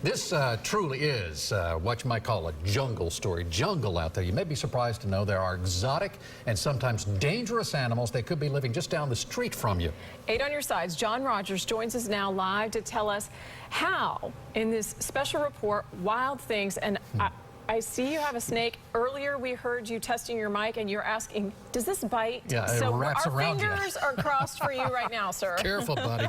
This truly is what you might call a jungle story. Jungle out there. You may be surprised to know there are exotic and sometimes dangerous animals that could be living just down the street from you. 8 on your sides. John Rogers joins us now live to tell us how, in this special report, Wild Things, and I see you have a snake. Earlier, we heard you testing your mic, and you're asking, does this bite? Yeah, it wraps around you. Our fingers are crossed for you right now, sir. Careful, buddy.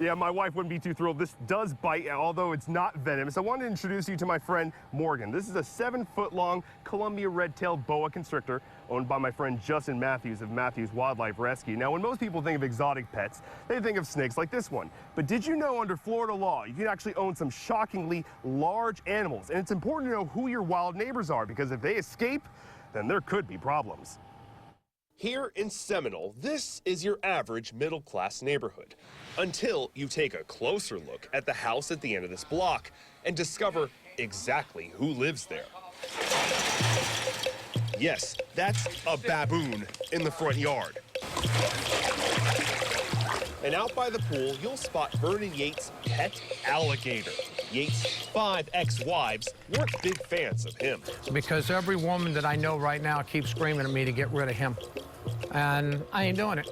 Yeah, my wife wouldn't be too thrilled. This does bite, although it's not venomous. I wanted to introduce you to my friend Morgan. This is a 7-foot-long Columbia red-tailed boa constrictor owned by my friend Justin Matthews of Matthews Wildlife Rescue. Now, when most people think of exotic pets, they think of snakes like this one. But did you know under Florida law, you can actually own some shockingly large animals? And it's important to know who your wild neighbors are, because if they escape, then there could be problems. Here in Seminole, this is your average middle-class neighborhood, until you take a closer look at the house at the end of this block and discover exactly who lives there. Yes, that's a baboon in the front yard. And out by the pool, you'll spot Vernon Yates' pet alligator. Yates' 5 ex-wives weren't big fans of him. Because every woman that I know right now keeps screaming at me to get rid of him. And I ain't doing it.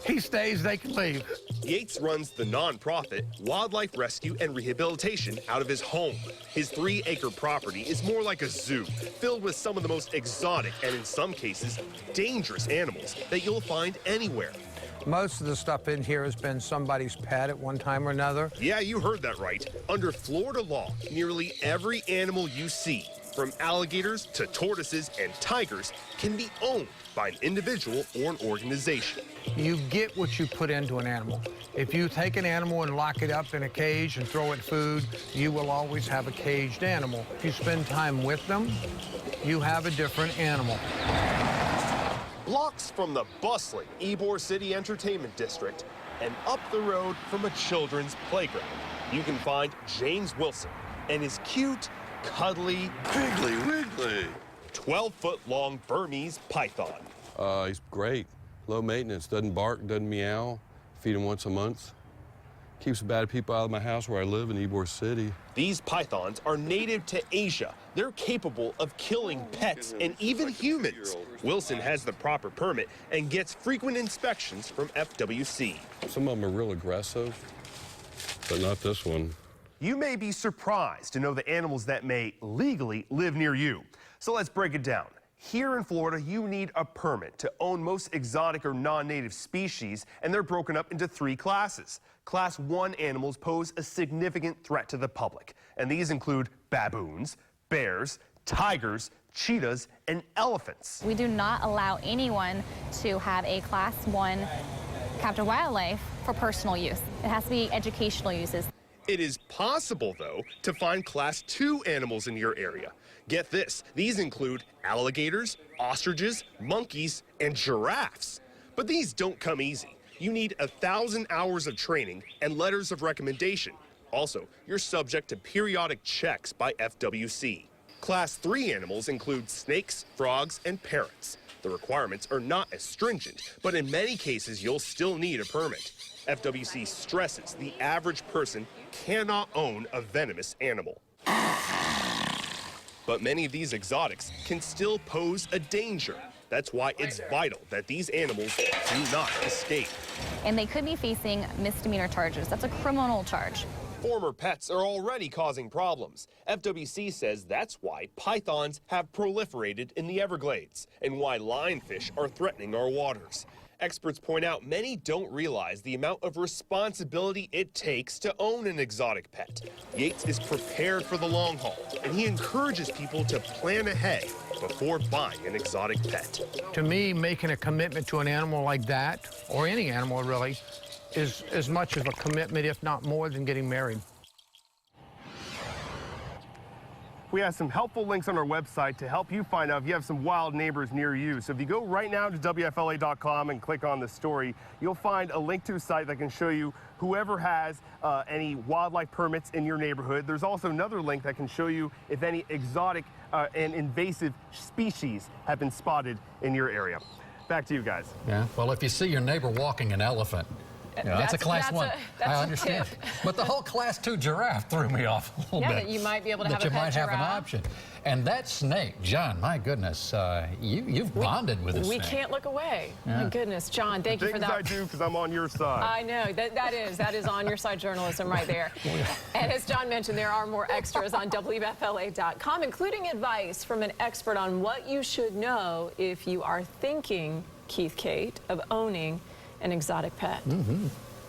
He stays, they can leave. Yates runs the nonprofit Wildlife Rescue and Rehabilitation out of his home. His 3-acre property is more like a zoo, filled with some of the most exotic and, in some cases, dangerous animals that you'll find anywhere. Most of the stuff in here has been somebody's pet at one time or another. Yeah, you heard that right. Under Florida law, nearly every animal you see, from alligators to tortoises and tigers, can be owned by an individual or an organization. You get what you put into an animal. If you take an animal and lock it up in a cage and throw it food, you will always have a caged animal. If you spend time with them, you have a different animal. Blocks from the bustling Ybor City Entertainment District and up the road from a children's playground, you can find James Wilson and his cute, cuddly, Wiggly Wiggly 12-foot-long Burmese python. He's great. Low maintenance, doesn't bark, doesn't meow. Feed him once a month. Keeps bad people out of my house where I live in Ybor City. These pythons are native to Asia. They're capable of killing pets and even humans. Wilson has the proper permit and gets frequent inspections from FWC. Some of them are real aggressive, but not this one. You may be surprised to know the animals that may legally live near you. So let's break it down. Here in Florida, you need a permit to own most exotic or non-native species, and they're broken up into 3 classes. Class 1 animals pose a significant threat to the public, and these include baboons, bears, tigers, cheetahs, and elephants. We do not allow anyone to have a Class 1 captive wildlife for personal use. It has to be educational uses. It is possible, though, to find Class 2 animals in your area. Get this, these include alligators, ostriches, monkeys, and giraffes. But these don't come easy. You need 1,000 hours of training and letters of recommendation. Also, you're subject to periodic checks by FWC. Class 3 animals include snakes, frogs, and parrots. The requirements are not as stringent, but in many cases, you'll still need a permit. FWC stresses the average person cannot own a venomous animal. But many of these exotics can still pose a danger. That's why it's vital that these animals do not escape. And they could be facing misdemeanor charges. That's a criminal charge. Former pets are already causing problems. FWC says that's why pythons have proliferated in the Everglades and why lionfish are threatening our waters. Experts point out many don't realize the amount of responsibility it takes to own an exotic pet. Yates is prepared for the long haul, and he encourages people to plan ahead before buying an exotic pet. To me, making a commitment to an animal like that, or any animal really, is as much of a commitment, if not more, than getting married. We have some helpful links on our website to help you find out if you have some wild neighbors near you. So if you go right now to WFLA.com and click on the story, you'll find a link to a site that can show you whoever has any wildlife permits in your neighborhood. There's also another link that can show you if any exotic and invasive species have been spotted in your area. Back to you guys. Yeah, well, if you see your neighbor walking an elephant, Yeah, that's a class 1. That's I understand. But the whole class 2 giraffe threw me off a little bit. That you might be able to have that a you pet might have an giraffe. option. And that snake, John, my goodness, you've bonded with this We snake. can't look away. My goodness, John, thank you for Things that. I do because I'm on your side. I know, that is on your side journalism right there. And as John mentioned, there are more extras on WFLA.com, including advice from an expert on what you should know if you are thinking, Keith Kate, of owning an exotic pet.